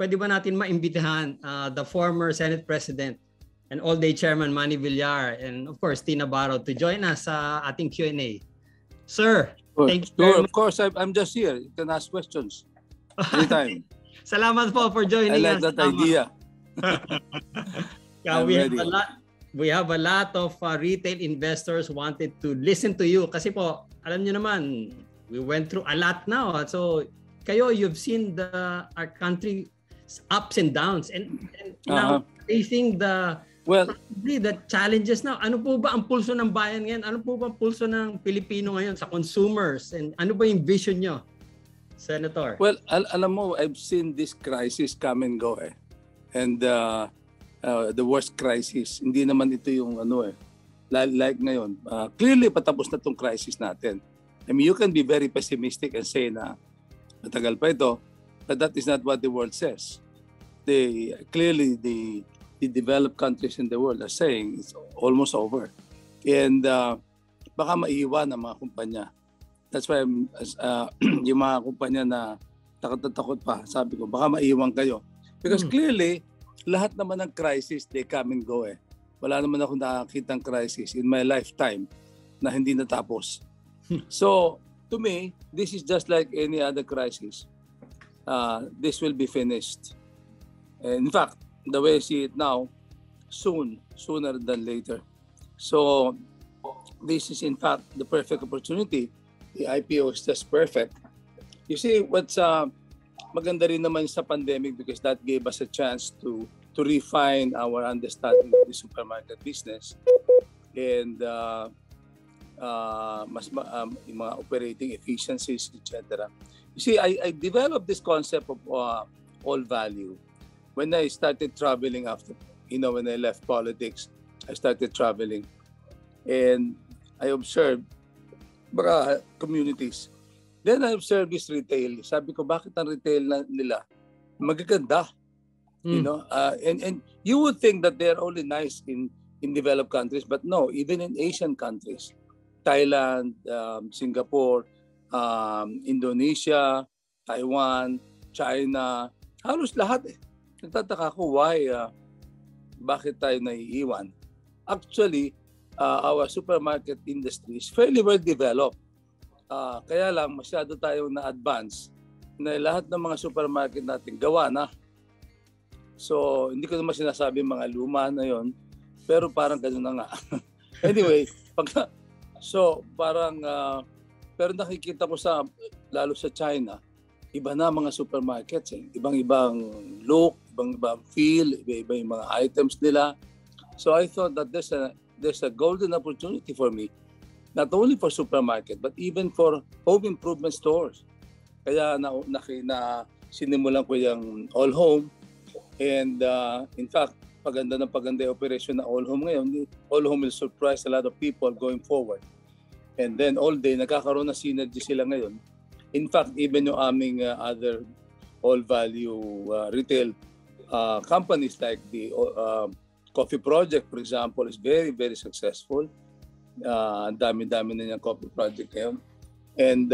pwede ba natin maimbitahan the former Senate President and all-day Chairman Manny Villar and of course Tina Barro to join us sa ating Q&A. Sir, thank you very much. Of course, I'm just here. You can ask questions anytime. Salamat po for joining us. I like that idea. We have a lot of retail investors wanted to listen to you kasi po, alam niyo naman, we went through a lot now. So, kayo, you've seen our country ups and downs and now facing the challenges now. Ano po ba ang pulso ng bayan ngayon? Ano po ba ang pulso ng Pilipino ngayon sa consumers? And ano ba yung vision nyo, Senator? Well, alam mo, I've seen this crisis come and go eh. And the worst crisis, hindi naman ito yung like ngayon. Clearly, patapos na itong crisis natin. I mean, you can be very pessimistic and say na matagal pa ito, but that is not what the world says. Clearly, the developed countries in the world are saying it's almost over. And baka maiiwan ang mga kumpanya. That's why yung mga kumpanya na takot pa, sabi ko, baka maiiwan kayo. Because clearly, lahat naman ng crisis, they come and go eh. Wala naman akong nakakitang crisis in my lifetime na hindi natapos. So, to me, this is just like any other crisis. This will be finished. And in fact, the way I see it now, sooner than later. So, this is in fact the perfect opportunity. The IPO is just perfect. You see, what's maganda rin naman sa pandemic because that gave us a chance to refine our understanding of the supermarket business and yung mga operating efficiencies, etc. You see, I developed this concept of all value. When I started traveling after, when I left politics, I started traveling. And I observed communities. Then I observed this retail. Sabi ko, bakit ang retail nila magaganda? And you would think that they're only nice in developed countries, but no, even in Asian countries. Thailand, Singapore, Indonesia, Taiwan, China, halos lahat eh. Nagtataka ko bakit tayo naiiwan. Actually, our supermarket industry is fairly well developed. Kaya lang masyado tayong na-advance na lahat ng mga supermarket natin gawa na. So, hindi ko naman sinasabi mga luma na yon, pero parang gano'n na nga. Anyway, pero nakikita ko lalo sa China, iba na mga supermarkets eh. Ibang-ibang look, ibang-ibang feel, iba-iba yung mga items nila. So I thought that there's a golden opportunity for me, not only for supermarket, but even for home improvement stores. Kaya sinimulan ko yung All Home. And in fact, paganda yung operation na All Home ngayon. All Home will surprise a lot of people going forward. And then all day, nagkakaroon na synergy sila ngayon. In fact, even yung aming other all-value retail companies like the Coffee Project, for example, is very, very successful. Ang dami-dami na yung Coffee Project ngayon. And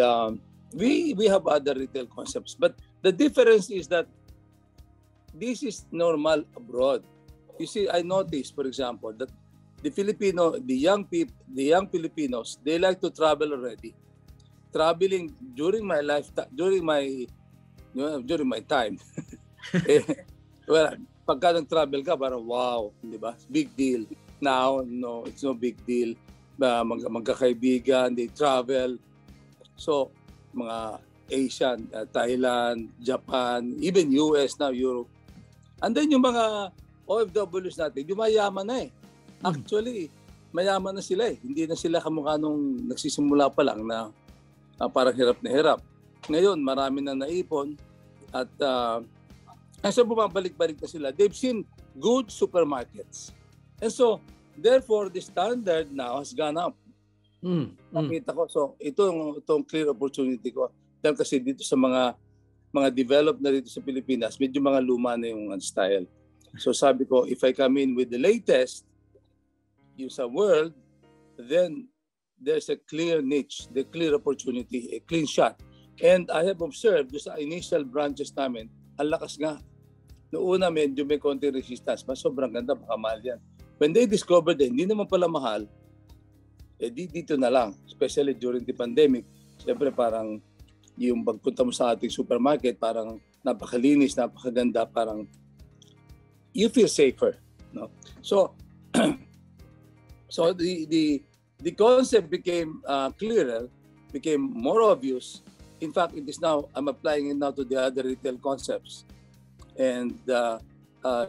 we have other retail concepts. But the difference is that this is normal abroad. You see, I noticed, for example, that the young Filipinos, they like to travel already. Traveling during my lifetime, during my time. Well, pagka nag-travel ka, parang wow, di ba? Big deal. Now, no, it's no big deal. Magkakaibigan, they travel. So, mga Asian, Thailand, Japan, even US now, Europe. And then yung mga OFWs natin, yung mayaman na eh. Actually, mayaman na sila eh. Hindi na sila kamukha nung nagsisimula pa lang na parang hirap na hirap. Ngayon, marami na naipon at so bumabalik-balik na sila. They've seen good supermarkets. And so, therefore, the standard now has gone up. Nakita ko. So, itong clear opportunity ko. Dahil kasi dito sa mga developed na dito sa Pilipinas, medyo mga luma na yung style. So sabi ko, if I come in with the latest yung sa world, then there's a clear niche, the clear opportunity, a clean shot. And I have observed sa initial branches namin, ang lakas nga. Noong una, medyo may konting resistance. Mas sobrang ganda, baka mahal yan. When they discovered hindi naman pala mahal, dito na lang. Especially during the pandemic. Siyempre parang yung pagpunta mo sa ating supermarket, parang napakalinis, napakaganda, parang you feel safer. No? So, so the concept became clearer, became more obvious. In fact, it is now, I'm applying it now to the other retail concepts. And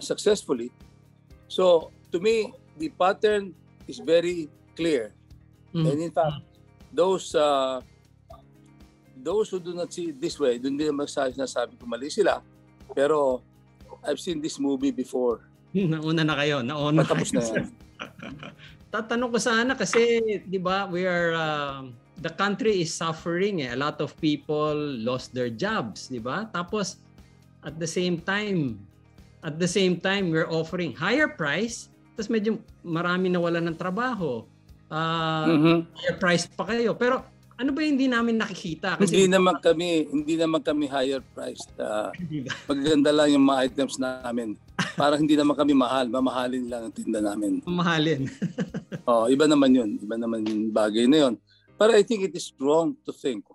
successfully. So to me, the pattern is very clear. And in fact, those who do not see it this way, doon din nasabi ko mali sila. Pero I've seen this movie before. Nauna na kayo. Nauna tapos na yan. Tatanong ko sana kasi, di ba, the country is suffering. A lot of people lost their jobs, di ba? Tapos, at the same time, we're offering higher price, tapos medyo marami nawalan ng trabaho. Higher price pa kayo. Pero ano ba hindi namin nakikita? Kasi hindi naman kami higher priced. Maganda lang yung mga items namin. Parang hindi naman kami mahal. Mamahalin lang ang tinda namin. Mamahalin. Iba naman yun. Iba naman yung bagay na yun. But I think it is wrong to think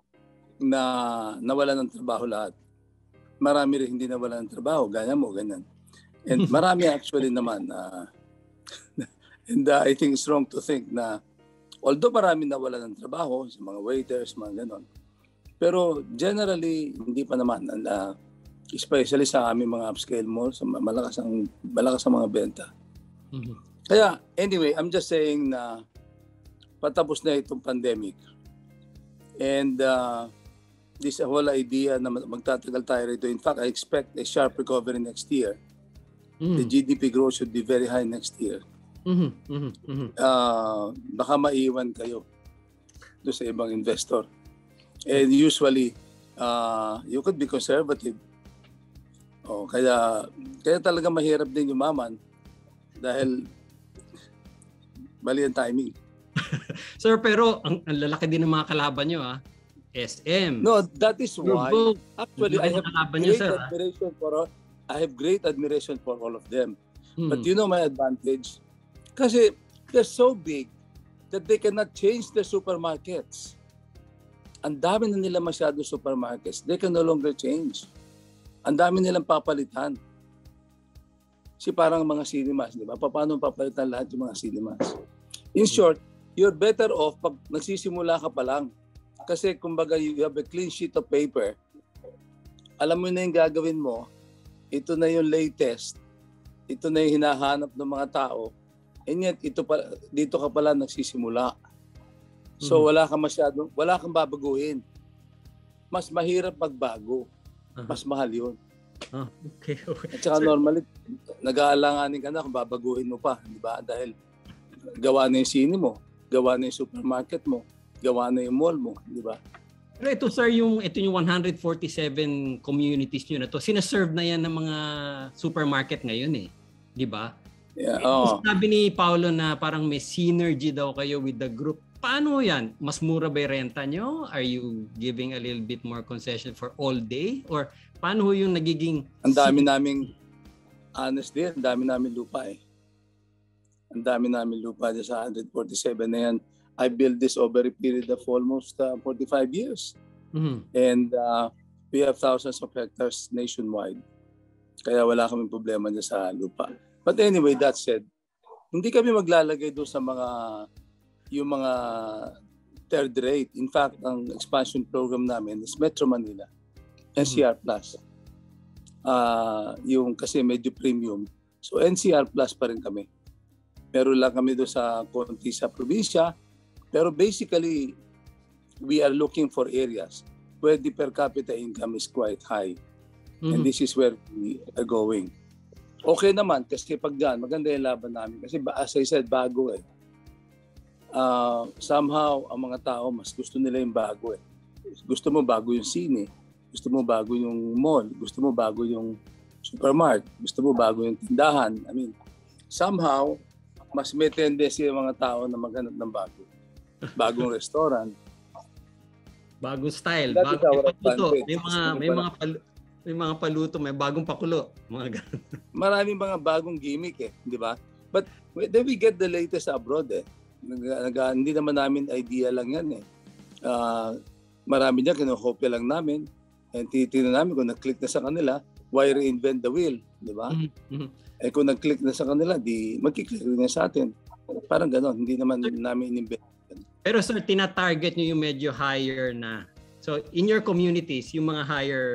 na nawalan ng trabaho lahat. Marami rin hindi nawalan ng trabaho, ganyan. And marami actually naman. And I think it's wrong to think na although marami nawalan ng trabaho, sa mga waiters, mga ganon. Pero generally, hindi pa naman. Especially sa aming mga upscale malls, malakas ang mga benta. Mm-hmm. Kaya anyway, I'm just saying na patapos na itong pandemic. And this whole idea na magtatagal tayo rito. In fact, I expect a sharp recovery next year. The GDP growth should be very high next year. Baka maiwan kayo doon sa ibang investor. And usually, you could be conservative. Kaya talaga mahirap din yumaman dahil mali ang timing. Sir, pero ang lalaki din ng mga kalaban nyo, SM. No, that is why. Actually, I have great admiration for all of them. But you know my advantage? Kasi they're so big that they cannot change their supermarkets. Ang dami na nila masyado supermarkets. They can no longer change. Ang dami nilang papalitan. Kasi parang mga cinemas, di ba? Paano papalitan lahat yung mga cinemas? In short, you're better off pag nagsisimula ka pa lang. Kasi kumbaga you have a clean sheet of paper. Alam mo na yung gagawin mo. Ito na yung latest. Ito na yung hinahanap ng mga tao. And yet, dito ka pala nagsisimula. So wala kang babaguhin. Mas mahirap magbago. Mas mahal yun. Okay. At saka normally, nag-aalanganin ka na kung babaguhin mo pa. Di ba? Dahil gawa na yung sine mo, gawa na yung supermarket mo, gawa na yung mall mo, di ba? Pero ito sir, ito yung 147 communities nyo na to, sinaserve na yan ng mga supermarket ngayon di ba? Yeah, sabi ni Paolo na parang may synergy daw kayo with the group. Paano yan? Mas mura ba yung renta nyo? Are you giving a little bit more concession for all day? Or paano yung nagiging... Ang dami naming, honestly, ang dami namin lupa Ang dami namin lupa sa 147 na yan. I built this over a period of almost 45 years. And we have thousands of hectares nationwide. Kaya wala kaming problema dyan sa lupa. But anyway, that said, hindi kami maglalagay doon sa yung mga third rate. In fact, ang expansion program namin is Metro Manila, NCR Plus. Yung kasi medyo premium. So NCR Plus pa rin kami. Meron lang kami doon sa konti sa probinsya. Pero basically, we are looking for areas where the per capita income is quite high. And this is where we are going. Okay naman, kasi pag dyan, maganda yung laban namin. Kasi as I said, bago somehow, ang mga tao, mas gusto nila yung bago Gusto mo bago yung sine, gusto mo bago yung mall, gusto mo bago yung supermarket, gusto mo bago yung tindahan. I mean, somehow, mas may tendency yung mga tao na maghanap ng bago. Bagong restaurant. Bagong style. Bagong pagluto. May mga paluto, may bagong pakulo. Mga ganun. Maraming mga bagong gimmick di ba? But then we get the latest abroad hindi naman namin idea lang yan marami niya kinokopya lang namin and titignan namin kung nag-click na sa kanila, why reinvent the wheel, di ba? Kung nag-click na sa kanila, di magkiklik na sa atin. Parang gano'n, hindi naman namin in-invent. Pero sir, tina-target nyo yung medyo higher na. So in your communities, yung mga higher...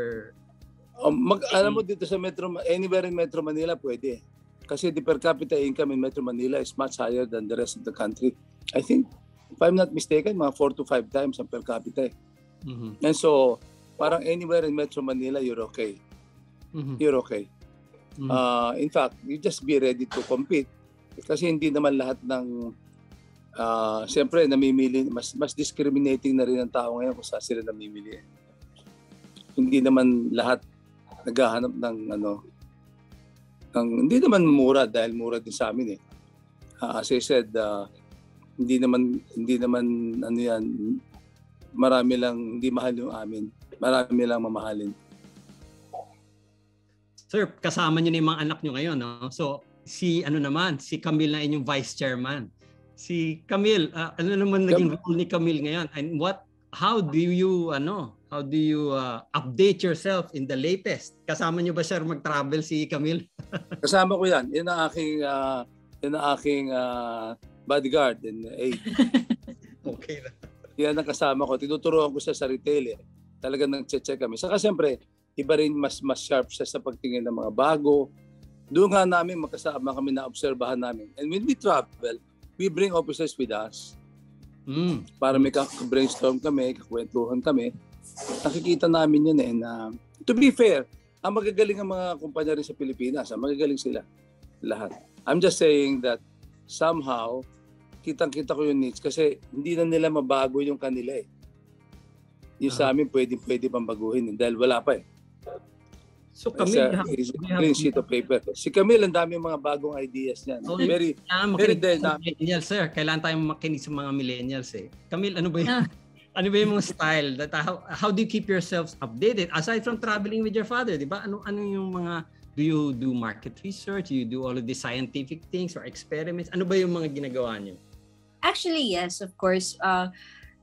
alam mo dito sa anywhere in Metro Manila pwede. Kasi the per capita income in Metro Manila is much higher than the rest of the country. I think, if I'm not mistaken, mga 4 to 5 times ang per capita. And so, parang anywhere in Metro Manila, you're okay. You're okay. In fact, you just be ready to compete. Kasi hindi naman lahat ng siyempre namimili, mas discriminating na rin ang tao ngayon kung saan sila namimili. Hindi naman lahat naghahanap ng hindi naman mura dahil mura din sa amin as I said, hindi naman yan, marami lang hindi mahal yung amin, marami lang mamahalin. Sir, kasama niyo na yung mga anak niyo ngayon, no? So si Camille na inyong vice chairman. Si Camille, ano naman naging role ni Camille ngayon? And how do you update yourself in the latest? Kasama niyo ba siya mag-travel si Camille? Kasama ko 'yan. Yan ang aking bodyguard and aide. Okay na. Yan ang kasama ko. Tinuturuan ko siya sa retail. Talagang nag-check kami. Saka siyempre, iba rin mas sharp siya sa pagtingin ng mga bago. Doon nga namin magkasama kami na obserbahan namin. And when we travel, we bring officers with us. Para may brainstorm kami, kakwentuhan kami. Nakikita namin yun na to be fair, ang magagaling ang mga kumpanya rin sa Pilipinas. Ang magagaling sila. Lahat. I'm just saying that somehow, kitang-kita ko yung needs kasi hindi na nila mabago yung kanila Yung sa amin, pwede pang baguhin dahil wala pa So Camille, clean sheet of paper. Si Camille, ang dami mga bagong ideas niyan. Very millennials, sir. Kailangan tayong makinig sa mga millennials Camille, ano ba yung mga style? How do you keep yourselves updated? Aside from traveling with your father, di ba? Ano yung mga, do you do market research? Do you do all of the scientific things or experiments? Ano ba yung mga ginagawa niyo? Actually, yes, of course.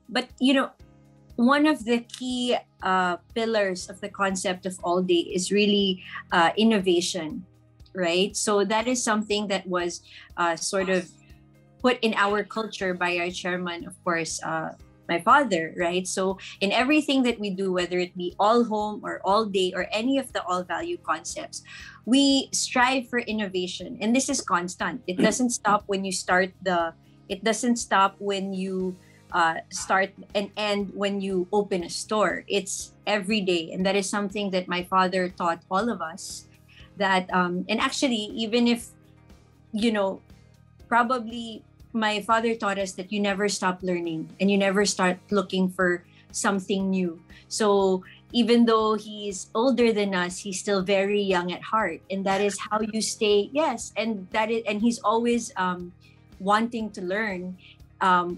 But, one of the key pillars of the concept of All Day is really innovation, right? So that is something that was sort of put in our culture by our chairman, of course, my father, right? So in everything that we do, whether it be all home or all day or any of the all value concepts, we strive for innovation. And this is constant. It doesn't stop when you start it doesn't stop when you start and end when you open a store. It's every day. And that is something that my father taught all of us. That and actually, even if, probably my father taught us that you never stop learning and you never start looking for something new. So even though he's older than us, he's still very young at heart. And that is how you stay. Yes. And he's always wanting to learn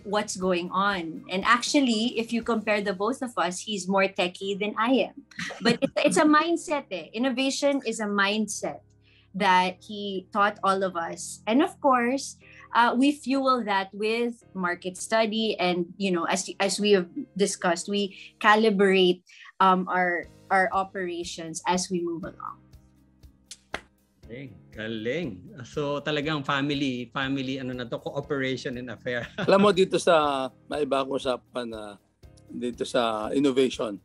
what's going on. And actually, if you compare the both of us, he's more techie than I am. But it's a mindset. Innovation is a mindset that he taught all of us. And of course, we fuel that with market study. And, as we have discussed, we calibrate our operations as we move along. Galing. So talagang family cooperation and affair. Alam mo dito sa maiba ko usapan dito sa innovation.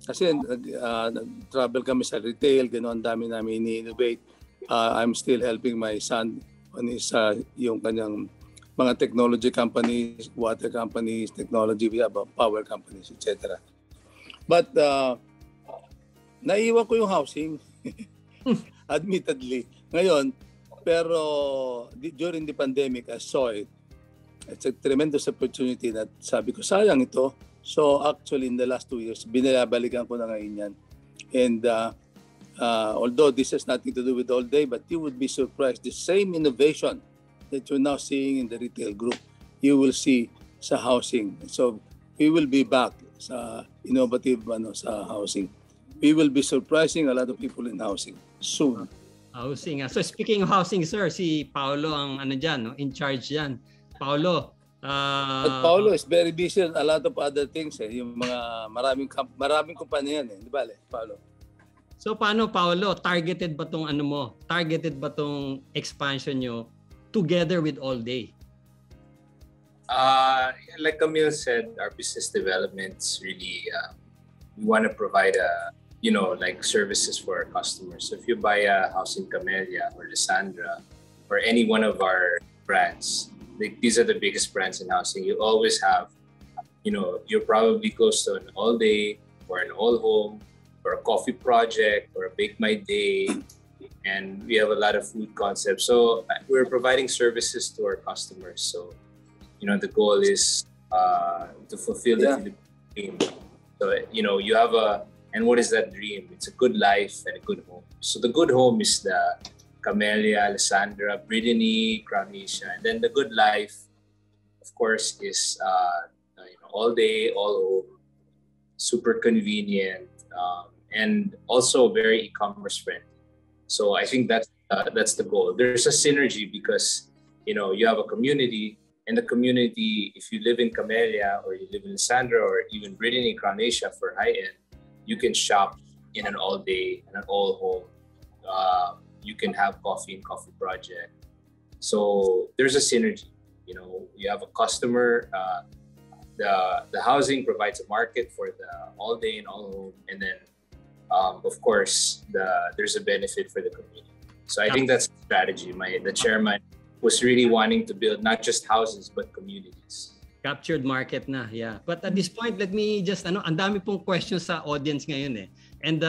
Kasi nag-travel kami sa retail, gano'n, ang dami namin ini-innovate. I'm still helping my son on his yung kanyang mga technology companies, water companies, technology, we have power companies, etc. But naiwan ko yung housing. Admittedly. Ngayon, pero during the pandemic, I saw it. It's a tremendous opportunity that sabi ko, sayang ito. So actually, in the last 2 years, binabalikan ko na ngayon yan. And although this has nothing to do with All Day, but you would be surprised. The same innovation that you're now seeing in the retail group, you will see sa housing. So we will be back sa innovative sa housing. we will be surprising a lot of people in housing soon. Housing. So speaking of housing, sir, si Paolo ang ano dyan, no? In charge dyan. Paolo. But Paolo is very busy on a lot of other things. Yung mga maraming kumpanya yan. Di ba, Paolo? So paano, Paolo? Targeted ba tong ano mo? Targeted ba tong expansion nyo together with All Day? Like Camille said, our business development's really we want to provide like services for our customers. So if you buy a house in Camellia or Lysandra or any one of our brands, like these are the biggest brands in housing, you always have, you're probably close to an All Day or an All Home or a coffee project or a Bake My Day, and we have a lot of food concepts. So we're providing services to our customers. So, the goal is to fulfill the dream. So, you have and what is that dream? It's a good life and a good home. So the good home is the Camellia, Lysandra, Brittany, Crown Asia. And then the good life, of course, is All Day, All Home, super convenient, and also very e-commerce friendly. So I think that's the goal. There's a synergy because you have a community, and the community, if you live in Camellia or you live in Lysandra or even Brittany, Crown Asia for high end, you can shop in an All Day and an All Home. You can have coffee in Coffee Project. So there's a synergy. You have a customer. The housing provides a market for the All Day and All Home, and then of course there's a benefit for the community. So I think that's the strategy. The chairman was really wanting to build not just houses but communities. Captured market na, yeah. But at this point, let me just, ang dami pong questions sa audience ngayon eh. And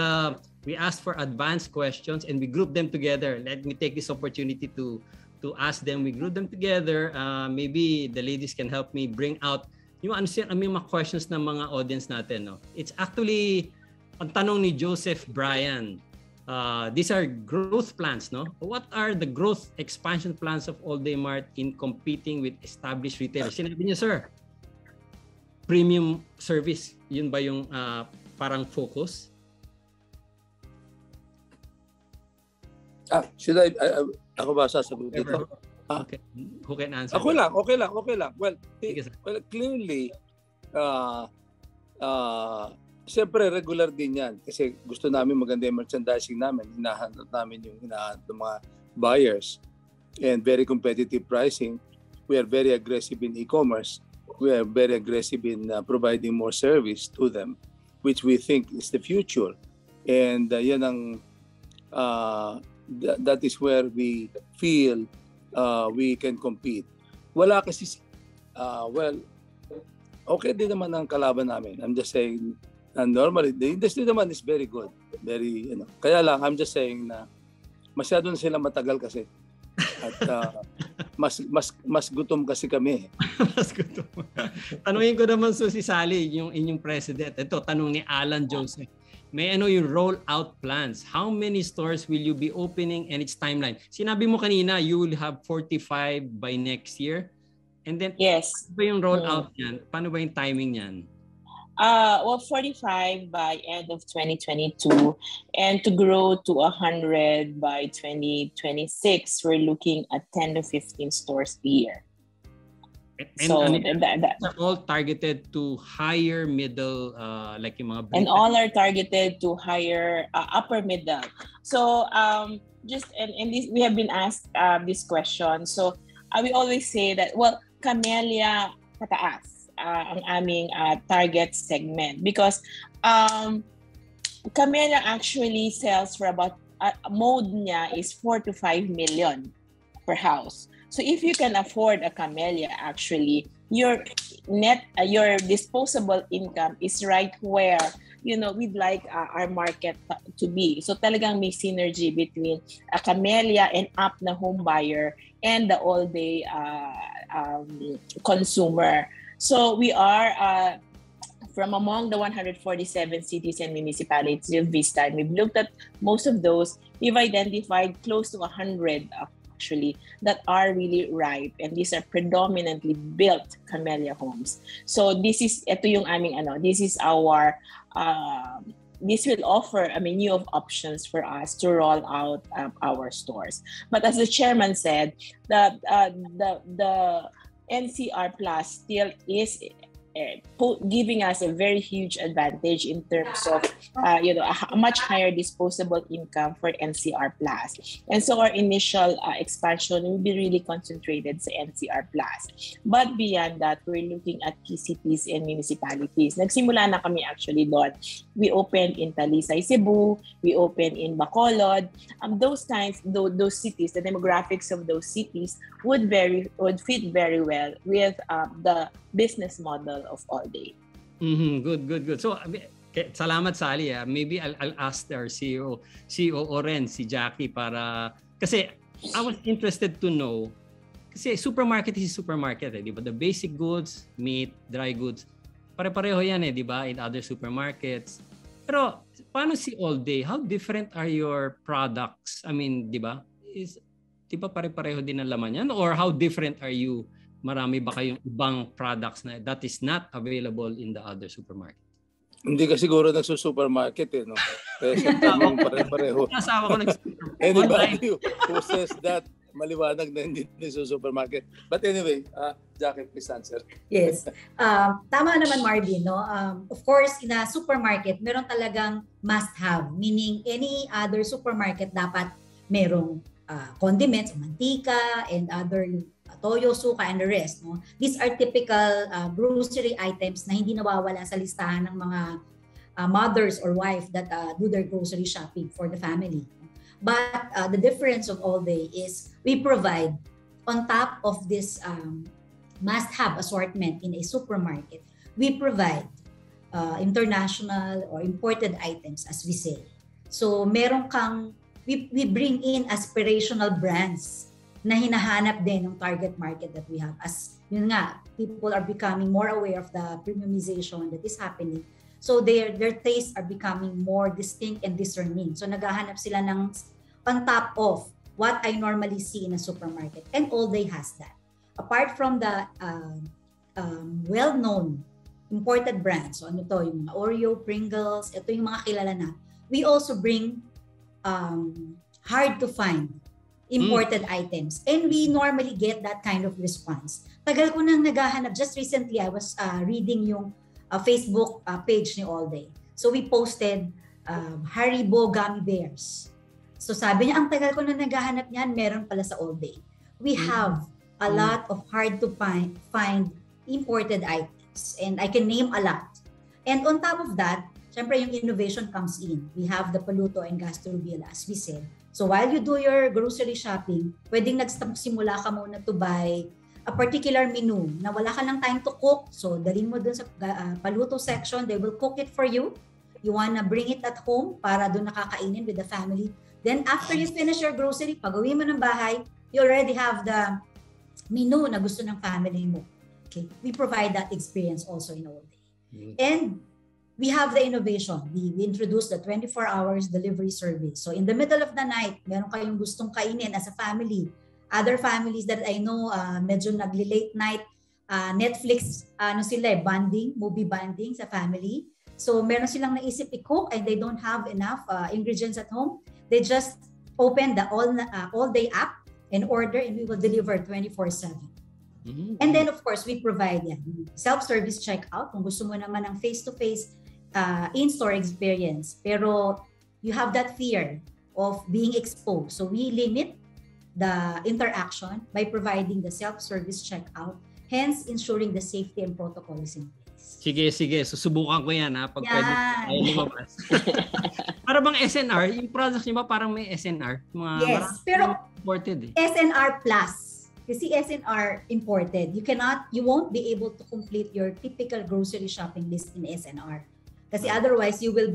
we asked for advanced questions and we grouped them together. Let me take this opportunity to ask them. We grouped them together. Maybe the ladies can help me bring out yung mga questions ng mga audience natin. No? It's actually, ang tanong ni Joseph Brian, these are growth plans, no? What are the growth expansion plans of All Day Mart in competing with established retailers? Sinabi niyo, sir, premium service, yun ba yung parang focus? Should I ako ba sasagot dito? Okay. Who can answer? Okay lang. Well, clearly, siyempre regular din yan kasi gusto namin maganda yung merchandising namin. Hinahanap namin yung hinahanap ng mga buyers and very competitive pricing. We are very aggressive in e-commerce. We are very aggressive in providing more service to them, which we think is the future. And yan ang that is where we feel we can compete. Wala kasi okay din naman ang kalaban namin. I'm just saying, and normally the industry naman is very good, very kaya lang I'm just saying na masyado na sila matagal kasi at mas gutom kasi kami. Mas gutom. Tanungin ko naman si Sally, yung inyong president. Ito tanong ni Alan Joseph. May yung roll-out plans? How many stores will you be opening and its timeline? Sinabi mo kanina you will have 45 by next year. And then yes. Ano ba yung roll-out niyan? Paano ba yung timing niyan? 45 by end of 2022 and to grow to 100 by 2026, we're looking at 10 to 15 stores a year. And so that's all targeted to higher middle, like yung mga and all are targeted to higher upper middle. So just and this we have been asked this question. So we always say that Camellia pataas ang aming target segment because Camellia actually sells for about mode niya is 4 to 5 million per house. So if you can afford a Camellia, actually your disposable income is right where we'd like our market to be. So talagang may synergy between a Camellia and up na home buyer and the all day consumer. So we are from among the 147 cities and municipalities we've visited. We've looked at most of those. We've identified close to 100 actually that are really ripe, and these are predominantly built Camellia homes. So this is our this will offer a menu of options for us to roll out our stores. But as the chairman said, the NCR Plus still is giving us a very huge advantage in terms of a much higher disposable income for NCR Plus. And so our initial expansion will be really concentrated sa NCR Plus. But beyond that, we're looking at key cities and municipalities. Nagsimula na kami actually doon. We opened in Talisay, Cebu. We opened in Bacolod. Those cities, the demographics of those cities would fit very well with the business model of All Day. Good. So, salamat Sally. Maybe I'll ask our CEO rin, si Jackie, para kasi I was interested to know kasi supermarket is supermarket, di ba? The basic goods, meat, dry goods, pare-pareho yan di ba? In other supermarkets. Pero paano si All Day? How different are your products? I mean, di ba? Di ba pare-pareho din ang laman yan? Or how different are you? Marami ba kayong ibang products na that is not available in the other supermarket? Hindi ka siguro nagsusupermarket no? Kaya sa tamang pare-pareho. Nasawa ko nagsusupermarket. Anybody who says that, maliwanag na hindi nagsusupermarket. But anyway, Jackie, please answer. Yes. Tama naman, Marvin. No? Of course, in a supermarket, meron talagang must-have. Meaning, any other supermarket dapat merong condiments, mantika, and other toyo, suka, and the rest. No? These are typical grocery items na hindi nawawala sa listahan ng mga mothers or wife that do their grocery shopping for the family. But the difference of All Day is we provide, on top of this must-have assortment in a supermarket, we provide international or imported items, as we say. So meron kang, we bring in aspirational brands na hinahanap din ng target market that we have. As yun nga, people are becoming more aware of the premiumization that is happening. So their tastes are becoming more distinct and discerning. So naghahanap sila ng on top of what I normally see in a supermarket. And All Day has that. Apart from the well-known imported brands, so ano to, yung mga Oreo, Pringles, ito yung mga kilala na, we also bring hard to find imported items. And we normally get that kind of response. Tagal ko nang naghahanap. Just recently, I was reading yung Facebook page ni All Day. So we posted Haribo gummy bears. So sabi niya, ang tagal ko nang naghahanap niyan, meron pala sa All Day. We have a lot of hard to find imported items. And I can name a lot. And on top of that, syempre yung innovation comes in. We have the Paluto and Gastrobilla, as we said. So while you do your grocery shopping, pwedeng nagsimula ka muna to buy a particular menu na wala ka lang time to cook. So dalhin mo dun sa Paluto section, they will cook it for you. You wanna bring it at home para dun nakakainin with the family. Then after you finish your grocery, pag-uwi mo ng bahay, you already have the menu na gusto ng family mo. Okay, we provide that experience also in All Day. And we have the innovation. We introduced the 24 hours delivery service. So in the middle of the night, meron kayong gustong kainin as a family. Other families that I know, medyo nagli-late night, Netflix, movie banding sa family. So meron silang naisip i-cook and they don't have enough ingredients at home. They just open the All Day app and order, and we will deliver 24/7. And then of course, we provide self-service checkout kung gusto mo naman ng face-to-face in-store experience, pero you have that fear of being exposed. So we limit the interaction by providing the self-service checkout, hence ensuring the safety and protocol is in place. Sige. Susubukan ko yan pag pwede tayo lumabas. Para bang SNR, yung products niyo ba parang may SNR? Yes, pero imported SNR Plus. Kasi SNR imported, you won't be able to complete your typical grocery shopping list in SNR. Kasi otherwise, you will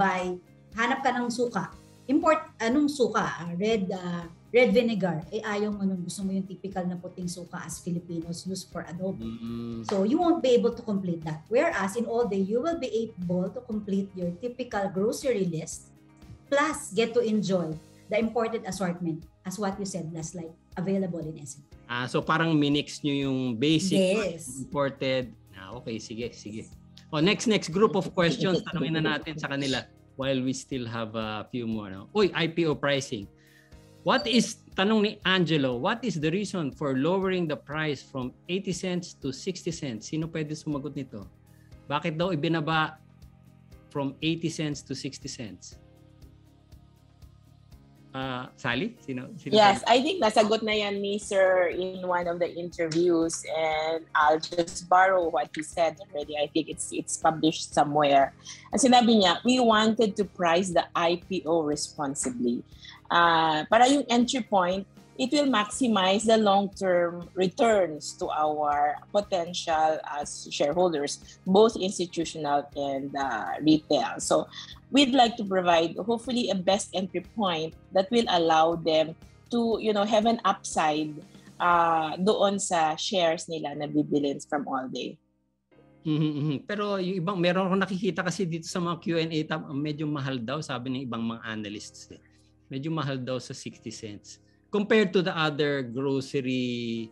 hanap ka ng suka. Import, anong suka? Red vinegar. Ayaw mo nung gusto mo yung typical na puting suka as Filipinos use for adobo. So, you won't be able to complete that. Whereas, in All Day, you will be able to complete your typical grocery list, plus get to enjoy the imported assortment, as what you said, that's like available in SNR. So, parang minix nyo yung basic, imported. Okay, sige. Next group of questions, tanungin na natin sa kanila. while we still have a few more. No? Uy, IPO pricing. Tanong ni Angelo, what is the reason for lowering the price from 80 cents to 60 cents? Sino pwede sumagot nito? Bakit daw ibinaba from 80 cents to 60 cents? Sally? Yes, I think nasagot na yan ni Sir in one of the interviews, and I'll just borrow what he said already. I think it's published somewhere. Ang sinabi niya, we wanted to price the IPO responsibly. Para yung entry point, it will maximize the long-term returns to our potential as shareholders, both institutional and retail. So we'd like to provide hopefully a best entry point that will allow them to, have an upside doon sa shares nila na bibilins from All Day. Pero yung ibang, meron akong nakikita kasi dito sa mga Q&A tab, medyo mahal daw, sabi ng ibang mga analysts. Medyo mahal daw sa 60 cents. Compared to the other grocery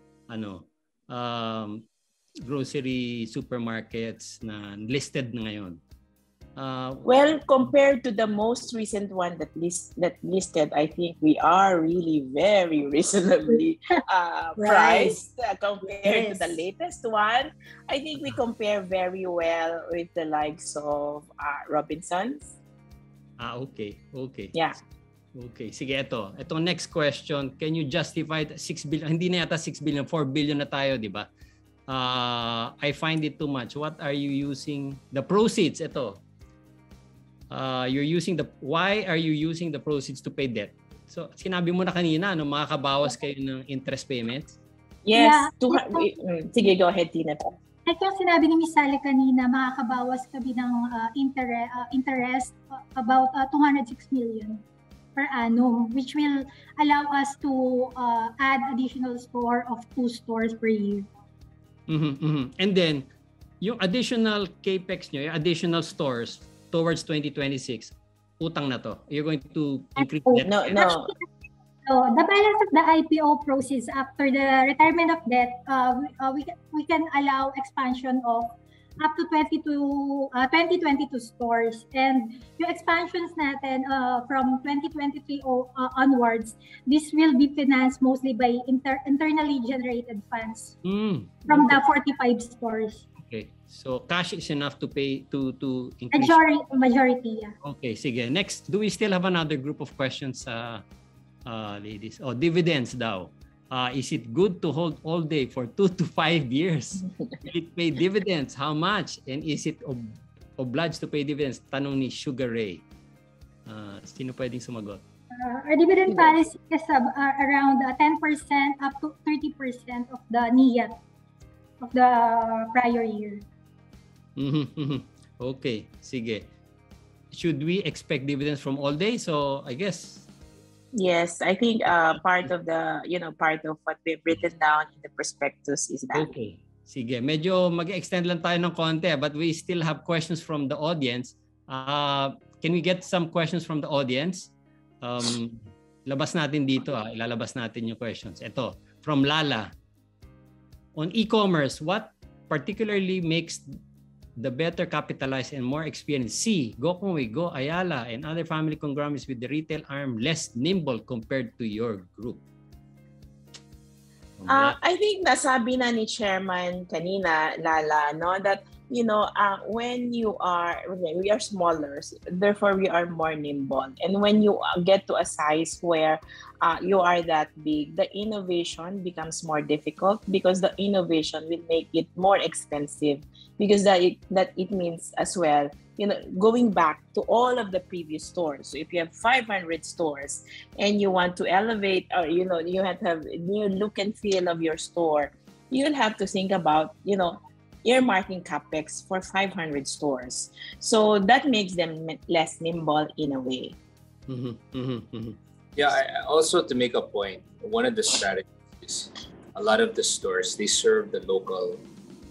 supermarkets na listed na ngayon. Well, compared to the most recent one that listed, I think we are really very reasonably priced compared to the latest one. I think we compare very well with the likes of Robinsons. Okay. Yeah. Okay, sige, Itong next question, can you justify 6 billion? Hindi na yata 6 billion, 4 billion na tayo, di ba? I find it too much. What are you using the proceeds? Why are you using the proceeds to pay debt? So, sinabi mo na kanina, makakabawas kayo ng interest payments? Yes. Sige, go ahead, Tina. Like yung sinabi ni Ms. Sally kanina, makakabawas kami ng interest about 206 million per annum, which will allow us to add additional store of 2 stores per year. And then, yung additional capex nyo, yung additional stores towards 2026, utang na to. You're going to increase debt? No. So, the balance of the IPO proceeds after the retirement of debt, we can allow expansion of up to 2022 stores, and yung expansions natin from 2023 onwards, this will be financed mostly by internally generated funds from the 45 stores. Okay, so cash is enough to pay to increase majority, yeah. Okay, sige. Next, do we still have another group of questions, ladies? Dividends daw. Is it good to hold All Day for 2 to 5 years? Will it pay dividends? How much? And is it obliged to pay dividends? Tanong ni Sugar Ray. Sino pwedeng sumagot? Our dividend policy is around 10% up to 30% of the NIAT of the prior year. Okay, sige. Should we expect dividends from All Day? So, I guess yes, I think part of what we've written down in the prospectus is that. Okay. Sige, medyo mag-extend lang tayo ng konti, but we still have questions from the audience. Can we get some questions from the audience? Labas natin dito, ilalabas natin yung questions. Ito, from Lala. On e-commerce, what particularly makes the better capitalized and more experienced Gokongwei, Go Ayala, and other family conglomerates with the retail arm less nimble compared to your group? I think nasabi na ni Chairman kanina, Lala, no, that when we are smaller, therefore we are more nimble. And when you get to a size where you are that big, the innovation becomes more difficult because the innovation will make it more expensive. Because that it means as well, going back to all of the previous stores. So if you have 500 stores and you want to elevate, or you have to have a new look and feel of your store, you'll have to think about earmarking capex for 500 stores. So that makes them less nimble in a way. Yeah, also to make a point, one of the strategies is a lot of the stores, they serve the local.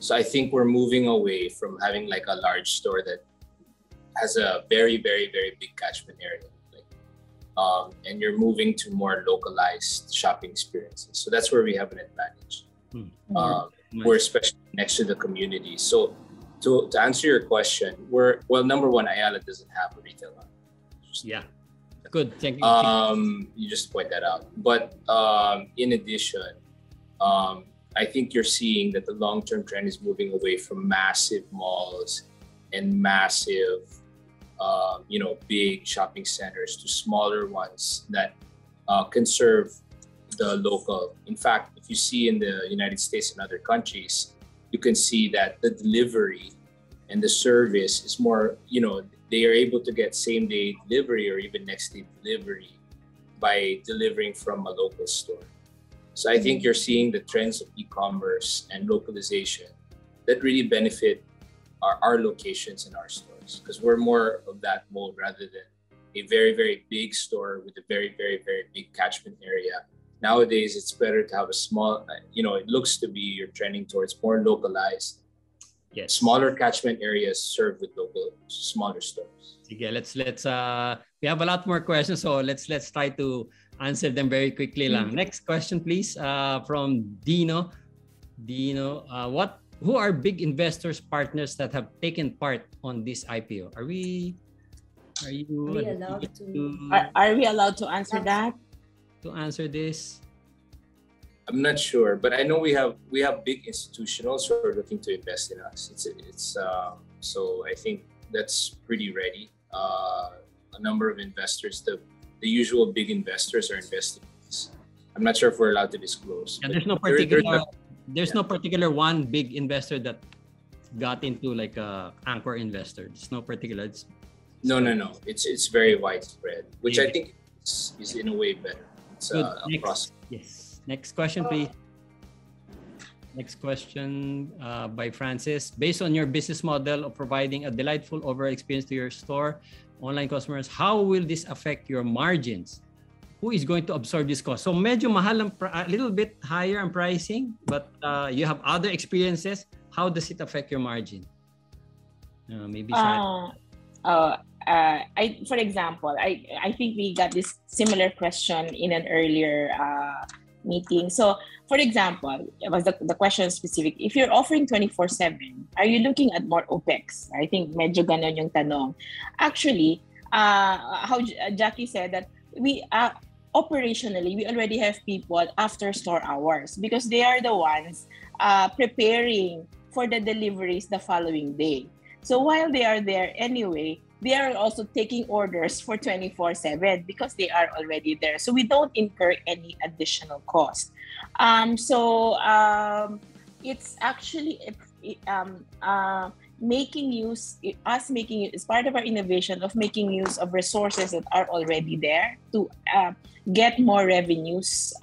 So I think we're moving away from having like a large store that has a very, very, very big catchment area. And you're moving to more localized shopping experiences. So that's where we have an advantage. We're especially next to the community. So to answer your question, number one, Ayala doesn't have a retail arm. Yeah. Good. Thank you. You just point that out. But in addition, I think you're seeing that the long-term trend is moving away from massive malls and massive, big shopping centers to smaller ones that can serve the local. In fact, if you see in the United States and other countries, you can see that the delivery and the service is more, they are able to get same-day delivery or even next-day delivery by delivering from a local store. So I think you're seeing the trends of e-commerce and localization that really benefit our locations and our stores, because we're more of that mold rather than a very, very big store with a very, very, very big catchment area. Nowadays, it's better to have a small, it looks to be you're trending towards more localized, smaller catchment areas served with local, smaller stores. Okay, let's we have a lot more questions, so let's try to answer them very quickly lang. Next question, please, from Dino. Who are big investors partners that have taken part on this IPO? Are we allowed to answer that? To answer this? I'm not sure, but I know we have big institutionals who are looking to invest in us. So I think that's pretty ready. A number of investors, the usual big investors are investing in this. I'm not sure if we're allowed to disclose. And there's no particular one big investor that got into like a anchor investor. There's no particular. No. It's very widespread, which I think is in a way better. It's a process. Yes. Next question, please. Next question by Francis. Based on your business model of providing a delightful overall experience to your store, online customers, how will this affect your margins? Who is going to absorb this cost? So medyo mahal, a little bit higher on pricing, but you have other experiences. How does it affect your margin? Maybe for example, I think we got this similar question in an earlier meeting. So, for example, it was the question specific. If you're offering 24/7, are you looking at more OPEX? I think medyo ganon yung tanong. Actually, how Jackie said that we operationally, we already have people after store hours because they are the ones preparing for the deliveries the following day. So while they are there anyway, they are also taking orders for 24/7 because they are already there. So we don't incur any additional cost. It's actually making use is part of our innovation of making use of resources that are already there to get more revenues.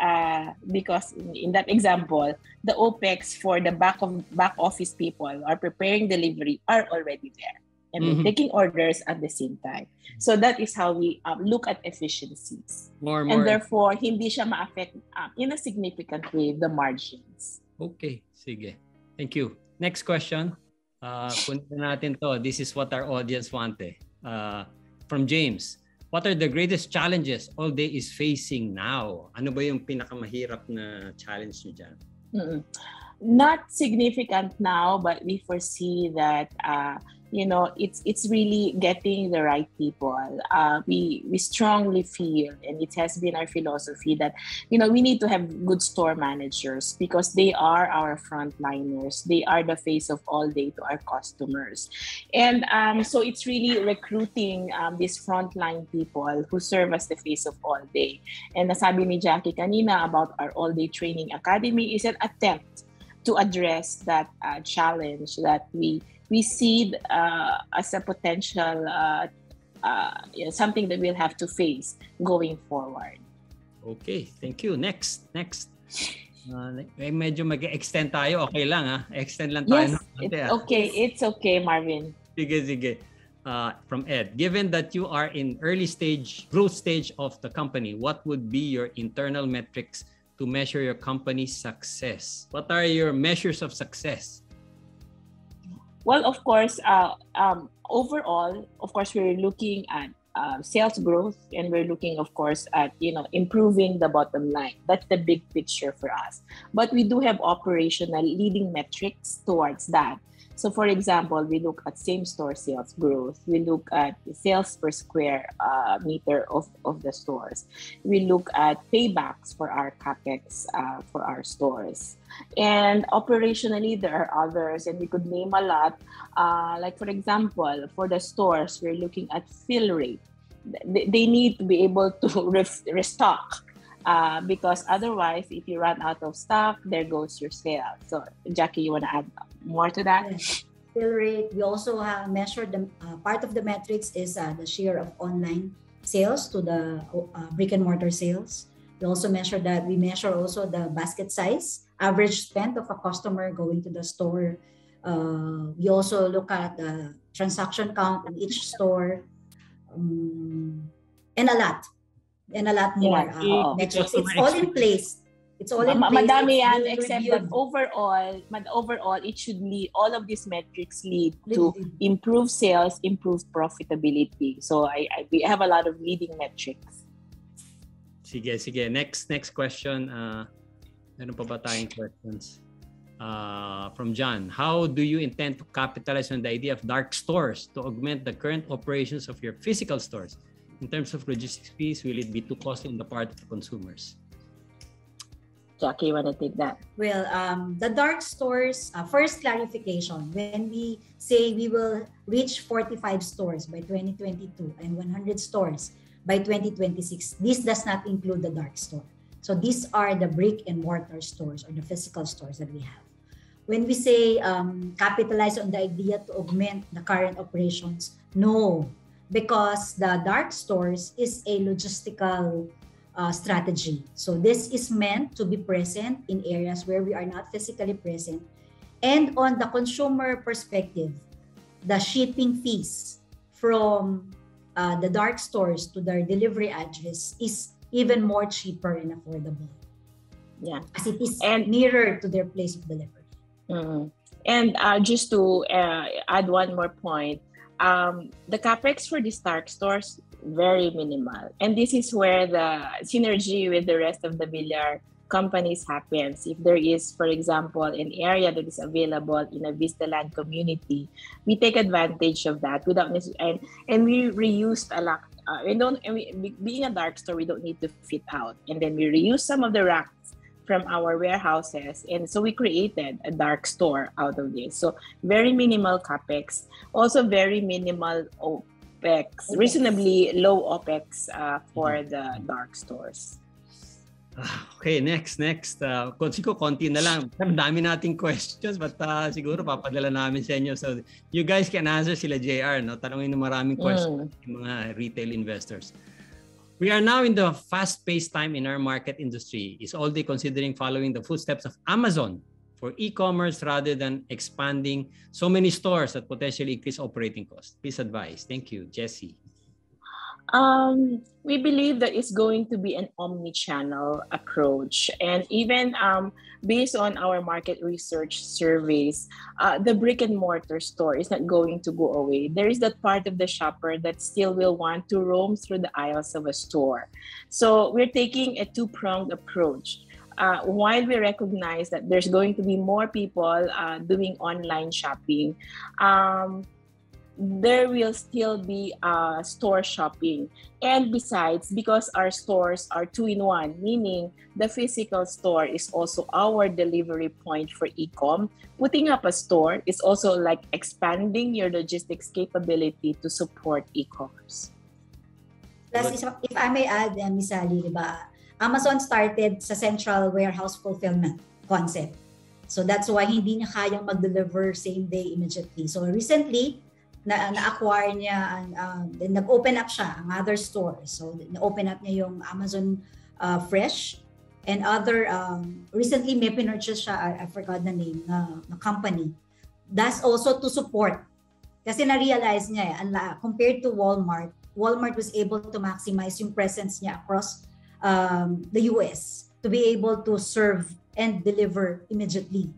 Because in that example, the OPEX for the back office people are preparing delivery are already there. And taking orders at the same time. So that is how we look at efficiencies. And therefore, hindi siya ma-affect in a significant way the margins. Okay, sige. Thank you. Next question. Punta natin to. This is what our audience wanted. From James. What are the greatest challenges All Day is facing now? Ano ba yung pinakamahirap na challenge nyo dyan? Not significant now, but we foresee that it's really getting the right people. We strongly feel, and it has been our philosophy that we need to have good store managers because they are our frontliners. They are the face of All Day to our customers, and so it's really recruiting these frontline people who serve as the face of All Day. And nasabi ni Jackie kanina about our All Day Training Academy is an attempt to address that challenge that we see as a potential something that we'll have to face going forward. Okay, thank you. Next. Medyo mag-extend tayo. Okay lang ha? Extend lang tayo. Yes, it's okay, Marvin. Sige. From Ed, given that you are in growth stage of the company, what would be your internal metrics to measure your company's success? What are your measures of success? Well, of course, overall, of course, we're looking at sales growth, and we're looking, of course, at improving the bottom line. That's the big picture for us. But we do have operational leading metrics towards that. So, for example, we look at same-store sales growth. We look at sales per square meter of the stores. We look at paybacks for our capex for our stores. And operationally, there are others, and we could name a lot. Like, for example, for the stores, we're looking at fill rate. They need to be able to restock. Because otherwise, if you run out of stock, there goes your sales. So, Jackie, you want to add more to that? Yes. Fill rate. We also measured the part of the metrics is the share of online sales to the brick and mortar sales. We also measure that. We measure also the basket size, average spend of a customer going to the store. We also look at the transaction count in each store, and a lot more metrics. It's all in place. It's all in place. Madami yan, except that overall, it should lead, all of these metrics lead to improved sales, improved profitability. So we have a lot of leading metrics. Sige. Next question. Ano pa ba tayong questions? From John. How do you intend to capitalize on the idea of dark stores to augment the current operations of your physical stores? In terms of logistics fees, will it be too costly on the part of the consumers? Jackie, you want to take that? Well, the dark stores, first clarification, when we say we will reach 45 stores by 2022 and 100 stores by 2026, this does not include the dark store. So these are the brick and mortar stores or the physical stores that we have. When we say capitalize on the idea to augment the current operations, no, because the dark stores is a logistical strategy. So this is meant to be present in areas where we are not physically present. And on the consumer perspective, the shipping fees from the dark stores to their delivery address is even more cheaper and affordable. Yeah, as it is nearer to their place of delivery. Mm-hmm. And just to add one more point, the capex for these dark stores, very minimal. And this is where the synergy with the rest of the Villar companies happens. If there is, for example, an area that is available in a Vistaland community, we take advantage of that without necessarily, and we reuse a lot. Being a dark store, we don't need to fit out. And then we reuse some of the racks from our warehouses. And so we created a dark store out of this. So very minimal capex, also very minimal OPEX, reasonably low OPEX for the dark stores. Okay, next. Siguro konti na lang. Dami nating questions, but siguro papadala namin sa inyo. So you guys can answer sila JR, no? Tanungin ng maraming questions yung mga retail investors. We are now in the fast-paced time in our market industry. Is All-Day considering following the footsteps of Amazon for e-commerce rather than expanding so many stores that potentially increase operating costs? Please advise. Thank you, Jessie. We believe that it's going to be an omni-channel approach, and even based on our market research surveys, the brick and mortar store is not going to go away. There is that part of the shopper that still will want to roam through the aisles of a store. So we're taking a two-pronged approach. While we recognize that there's going to be more people doing online shopping, there will still be store shopping. And besides, because our stores are two-in-one, meaning the physical store is also our delivery point for e-com, putting up a store is also like expanding your logistics capability to support e-commerce. Plus, if I may add, Ms. Ali, diba, Amazon started sa central warehouse fulfillment concept. So that's why hindi niya kayang mag-deliver same day immediately. So recently, na-acquire niya, then nag-open up siya ang other stores. So na-open up niya yung Amazon Fresh and other, recently may pinurchase siya, I forgot the name, na company. That's also to support. Kasi na-realize niya, compared to Walmart was able to maximize yung presence niya across the US to be able to serve and deliver immediately.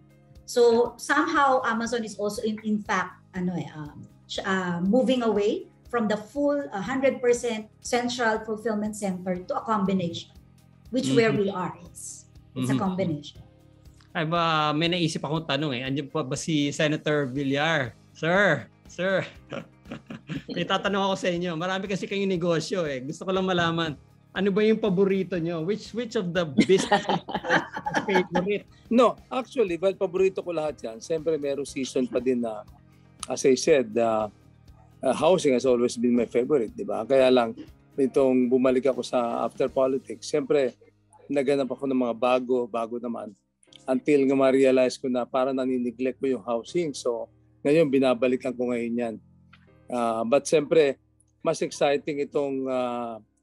So somehow Amazon is also in fact moving away from the full 100% central fulfillment center to a combination, which where we are is. It's a combination. Ay ba, may naisip akong tanong eh. Andiyan pa ba si Senator Villar? Sir. May tatanong ako sa inyo. Marami kasi kayong negosyo eh. Gusto ko lang malaman, ano ba yung paborito nyo? Which of the business is favorite? No, actually, well, paborito ko lahat yan. Siyempre, meron season pa din na, as I said, housing has always been my favorite, di ba? Kaya lang, itong bumalik ako sa after politics, siyempre, naganap ako ng mga bago naman, until nga ma-realize ko na parang nanineglect ko yung housing. So, ngayon, binabalikan ko ngayon yan. But siyempre, mas exciting itong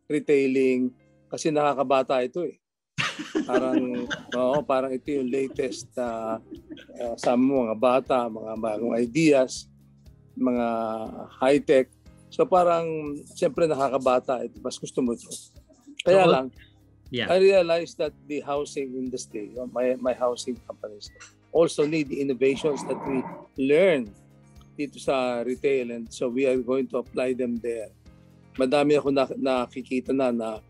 retailing kasi nakakabata ito eh. Parang ito yung latest sa mga bata, mga bagong ideas, mga high-tech. So parang siyempre nakakabata ito. Mas gusto mo ito. Kaya lang, I realized that the housing industry, my housing companies, also need the innovations that we learn dito sa retail, and so we are going to apply them there. Madami ako nakikita na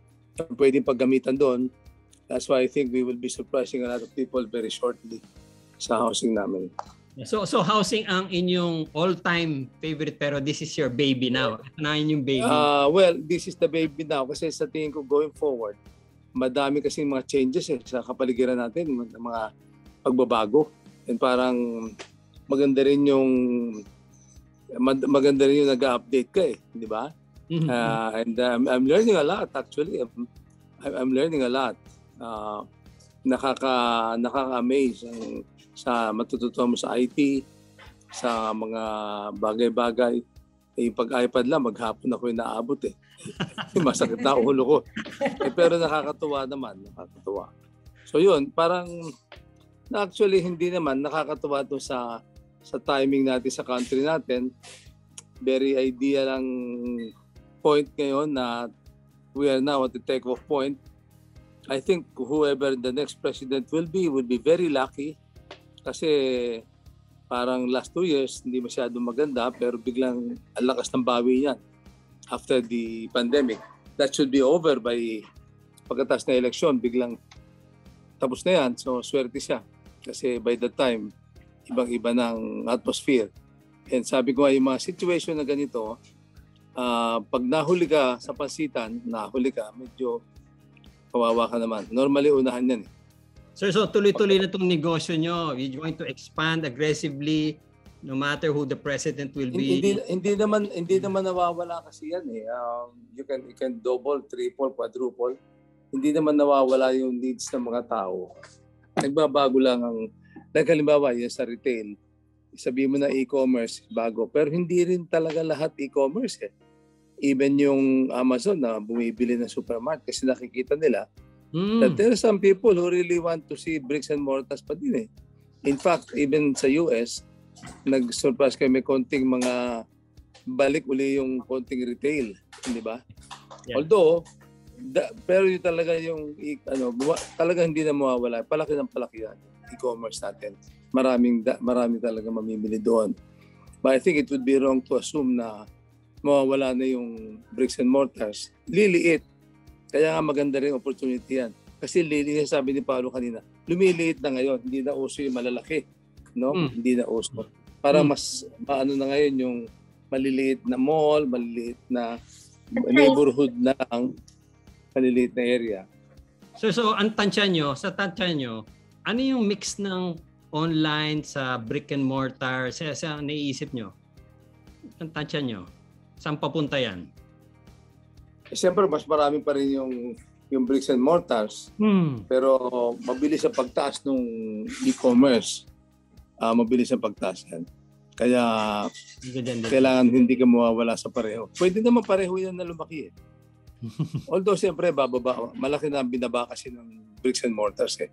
pwedeng paggamitan doon. That's why I think we will be surprising a lot of people very shortly sa housing namin. So housing ang inyong all-time favorite, pero this is your baby now. Ito na yung baby. Well, this is the baby now kasi sa tingin ko going forward, madami kasing mga changes sa kapaligiran natin, mga pagbabago. And parang maganda rin yung nag-update ka eh, di ba? And I'm learning a lot actually. I'm learning a lot. Nakaka-amaze sa matututuhan mo sa IT, sa mga bagay-bagay. Eh, pag-iPad lang, maghapon ako yung naabot eh. Masakit na ulo ko. Pero nakakatuwa naman. Nakakatuwa. So yun, parang actually hindi naman nakakatuwa to sa timing natin sa country natin. Very ideal ang point ngayon na we are now at the take-off point. I think whoever the next president will be very lucky kasi parang last 2 years hindi masyadong maganda pero biglang ang lakas ng bawi yan after the pandemic. That should be over by pagkatapos na eleksyon, biglang tapos na yan. So swerte siya kasi by that time ibang-iba ng atmosphere. And sabi ko yung mga situation na ganito, pag nahuli ka sa pansitan, medyo kawawa ka naman. Normally, unahan yan eh. Sir, so tuloy-tuloy na itong negosyo nyo. You're going to expand aggressively no matter who the president will be? Hindi naman nawawala kasi yan eh. You can double, triple, quadruple. Hindi naman nawawala yung needs ng mga tao. Nagbabago lang ang halimbawa yan sa retail. Sabihin mo na e-commerce, bago. Pero hindi rin talaga lahat e-commerce eh. Even yung Amazon na bumibili ng supermarket kasi nakikita nila that there are some people who really want to see bricks and mortars pa din eh. In fact, even sa US, nag-surprise kami konting mga balik uli yung konting retail. Di ba? Yeah. Although, pero yung talaga yung talaga hindi na mawawala. Palaki ng palaki yan. E-commerce natin. Marami talaga mamimili doon. But I think it would be wrong to assume na mawawala na yung bricks and mortars. Liliit. Kaya nga maganda rin opportunity yan. Kasi liliit, sabi ni Paolo kanina, lumiliit na ngayon. Hindi na uso yung malalaki. No? Hindi na uso. Para mas na ngayon yung maliliit na mall, maliliit na neighborhood na lang, maliliit na area. So ang tansya nyo, ano yung mix ng online sa brick and mortar? Sa naiisip nyo? Ang tansya nyo? Saan papunta yan? Siyempre, mas marami pa rin yung bricks and mortars. Pero mabilis ang pagtaas ng e-commerce. Mabilis ang pagtaas yan. Kaya kailangan hindi ka mawawala sa pareho. Pwede naman pareho yan na lumaki eh. Although siyempre, malaki na ang binaba kasi ng bricks and mortars eh.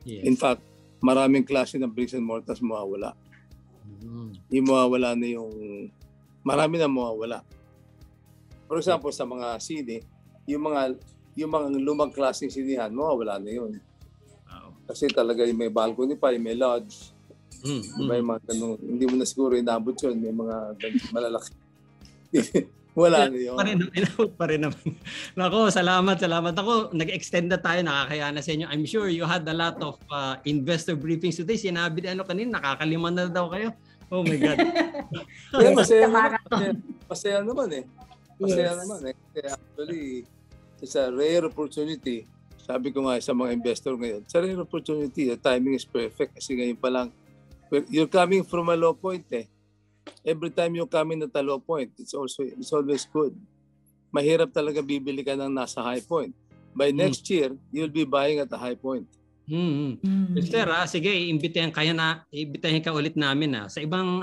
Yes. In fact, maraming klase ng bricks and mortars mawawala. Yung mawawala na marami na mawawala. For example, sa mga sine, yung mga lumang klaseng sinihan, mawawala na yun. Wow. Kasi talaga yung may balcony pa, yung may lodge. May mga ganun, hindi mo na siguro inabot yun, may mga malalaki. Wala na yun. Inabot pa rin naman. Nako, salamat. Ako, nag-extend na tayo, nakakaya na sa inyo. I'm sure you had a lot of investor briefings today. Sinabi din kanina, nakakaliman na daw kayo. Oh my God. Masaya naman eh. Masaya naman eh. Actually, it's a rare opportunity. Sabi ko nga sa mga investor ngayon, it's a rare opportunity. The timing is perfect kasi ngayon pa lang, you're coming from a low point eh. Every time you come in at a low point, it's always good. Mahirap talaga bibili ka ng nasa high point. By next year, you'll be buying at a high point. Sir, sige, imbitahin ka ulit namin sa ibang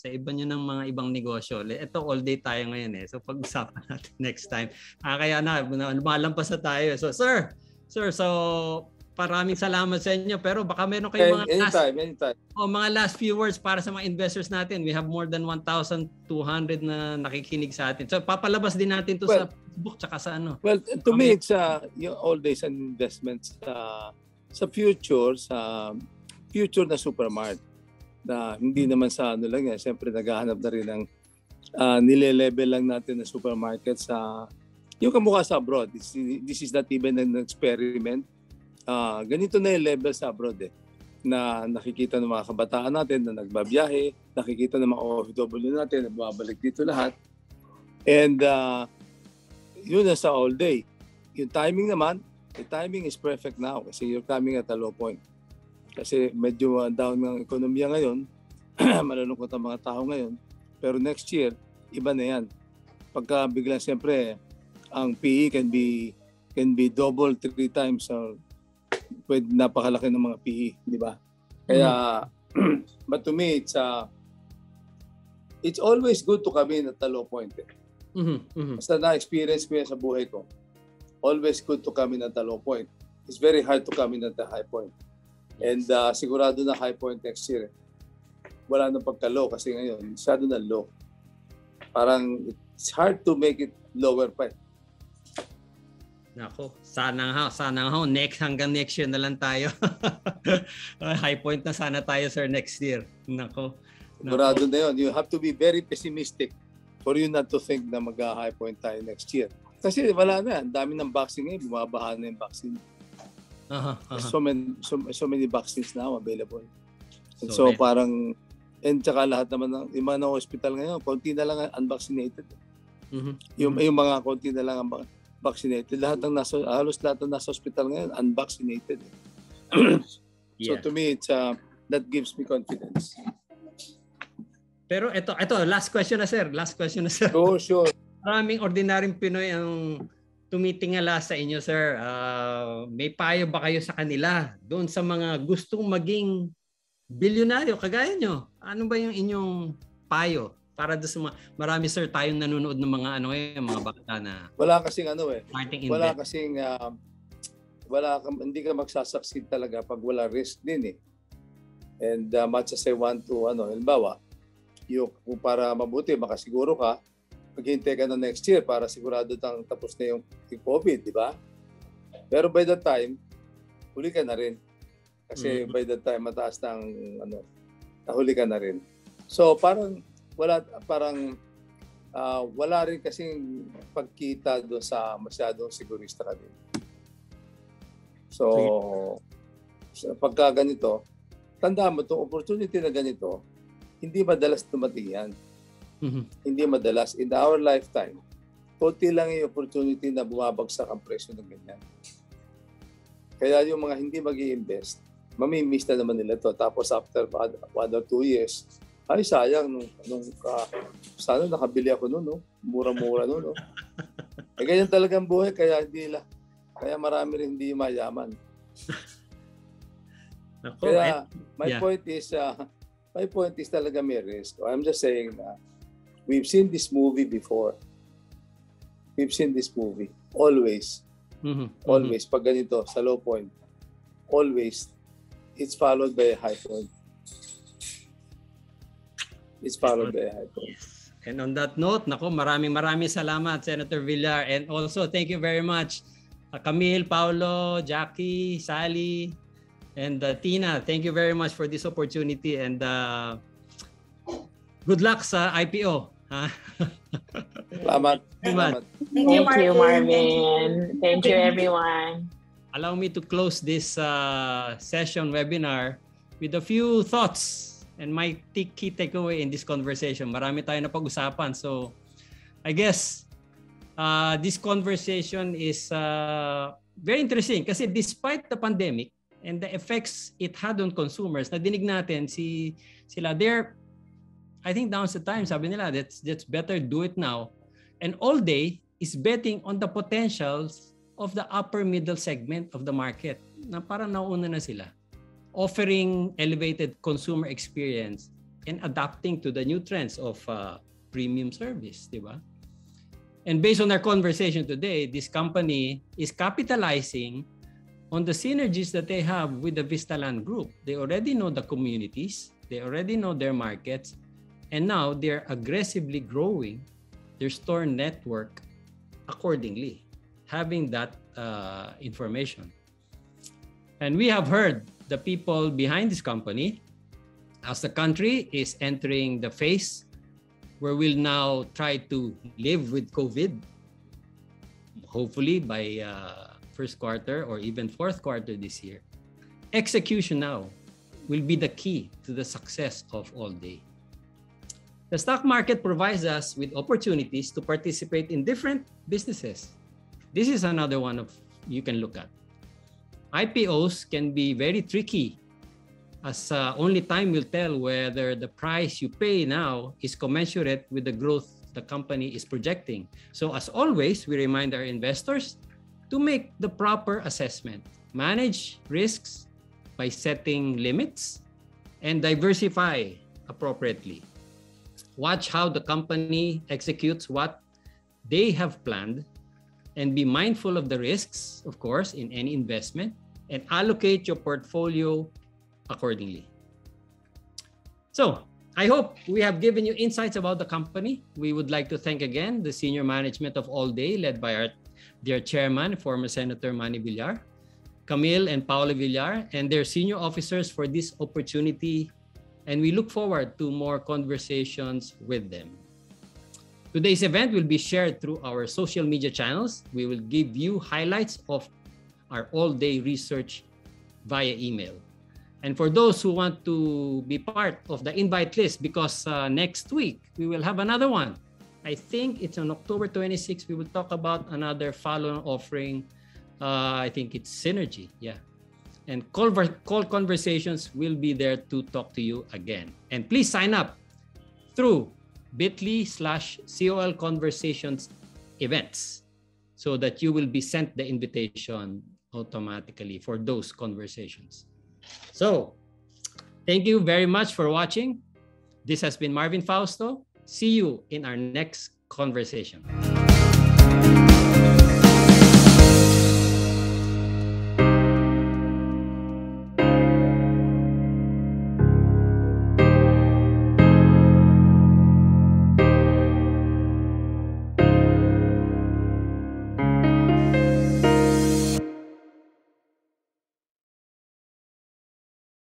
sa iba nyo ng mga ibang negosyo. Ito all day tayo ngayon eh. So pag-usapan natin next time. Kaya lumalampas na tayo. So sir, so maraming salamat sa inyo. Pero baka meron kayong anytime. Mga last few words para sa mga investors natin. We have more than 1,200 na nakikinig sa atin. So papalabas din natin to sa Facebook tsaka sa Well, to me, it's all days and investments sa future na Supermart. Na hindi naman sa lang yan. Siyempre naghahanap na rin ng nile-level lang natin na supermarket sa yung kamukha sa abroad. This is not even an experiment. Ganito na yung level sa abroad na nakikita ng mga kabataan natin na nagbabiyahe, nakikita ng mga OFW natin na bumabalik dito lahat. And yun na sa all day. Yung timing naman, the timing is perfect now kasi you're coming at a low point. Kasi medyo down ng ekonomiya ngayon, malulungkot ang mga tao ngayon. Pero next year, iba na yan. Pagka biglang siyempre, ang PE can be double, 3 times or pwede napakalaki ng mga PE, di ba? Kaya, but to me, it's always good to come in at a low point. Basta na-experience ko yan sa buhay ko. Always good to come in at a low point. It's very hard to come in at a high point. And sigurado na high point next year. Wala nang pagka-low kasi ngayon, masyado na low. Parang it's hard to make it lower pa. Nako, sana hanggang next year na lang tayo. High point na sana tayo sir next year. Nako. Sigurado na yun. You have to be very pessimistic for you not to think na mag-high point tayo next year. Kasi wala na. Ang dami ng vaccine ngayon. Bumabaha na yung vaccine. So many vaccines now available. And so parang, and tsaka lahat naman yung mga hospital ngayon, konti na lang unvaccinated. Yung mga konti na lang vaccinated. Halos lahat ng nasa hospital ngayon, unvaccinated. So to me, that gives me confidence. Pero ito, last question na sir. Sure. Maraming ordinaryong Pinoy ang tumitingala sa inyo, sir. May payo ba kayo sa kanila doon sa mga gustong maging bilyonaryo kagaya nyo? Ano ba yung inyong payo para doon sa marami sir tayong nanonood ng mga mga bata na wala kasing hindi ka magsasucceed talaga pag wala risk din And much as I want to halimbawa, para mabuti makasiguro ka, maghintay ka na next year para sigurado tapos na yung COVID, di ba? Pero by that time, huli ka na rin. Kasi by that time, mataas ng nahuli ka na rin. So parang wala rin kasing pagkita doon sa masyadong sigurista ka din. So, pagka ganito, tandaan mo itong opportunity na ganito, hindi madalas dumating yan. Hindi madalas. In our lifetime, konti lang yung opportunity na bumabagsak ang presyo ng ganyan. Kaya yung mga hindi mag-i-invest, mamimiss na naman nila to. Tapos after 1 or 2 years, ay sayang, sana nakabili ako noon, mura-mura noon. Ganyan talagang buhay, kaya marami rin hindi mayaman. Kaya my point is talaga may risk. I'm just saying na we've seen this movie before. We've seen this movie. Always. Always. Pag ganito, sa low point, always, it's followed by a high point. It's followed by a high point. And on that note, maraming salamat, Senator Villar. And also, thank you very much, Camille, Paulo, Jackie, Sally, and Tina. Thank you very much for this opportunity. And good luck sa IPO. Salamat. Salamat. Thank you, Thank you, Marvin. Marvin. Thank you, everyone. Allow me to close this session webinar with a few thoughts and my key takeaway in this conversation. Marami tayo na pag-usapan. So I guess this conversation is very interesting kasi despite the pandemic and the effects it had on consumers, nadinig natin sila there. I think now's the time, sabi nila, that's better do it now. And All Day is betting on the potentials of the upper middle segment of the market na parang nauna na sila, offering elevated consumer experience and adapting to the new trends of premium service, di ba? And based on our conversation today, this company is capitalizing on the synergies that they have with the Vistaland Group. They already know the communities, they already know their markets, and now they're aggressively growing their store network accordingly, having that information. And we have heard the people behind this company as the country is entering the phase where we'll now try to live with COVID, hopefully by first quarter or even fourth quarter this year. Execution now will be the key to the success of All Day. The stock market provides us with opportunities to participate in different businesses. This is another one you can look at. IPOs can be very tricky as only time will tell whether the price you pay now is commensurate with the growth the company is projecting. So as always, we remind our investors to make the proper assessment, manage risks by setting limits, and diversify appropriately. Watch how the company executes what they have planned and be mindful of the risks, of course, in any investment, and allocate your portfolio accordingly. So I hope we have given you insights about the company. We would like to thank again the senior management of All Day, led by our dear chairman, former Senator Manny Villar, Camille and Paolo Villar, and their senior officers for this opportunity. And we look forward to more conversations with them. Today's event will be shared through our social media channels. We will give you highlights of our all-day research via email. And for those who want to be part of the invite list, because next week we will have another one. I think it's on October 26th. We will talk about another follow-on offering. I think it's Synergy. Yeah. And call conversations will be there to talk to you again. And please sign up through bit.ly/COL Conversations events so that you will be sent the invitation automatically for those conversations. So, thank you very much for watching. This has been Marvin Fausto. See you in our next conversation.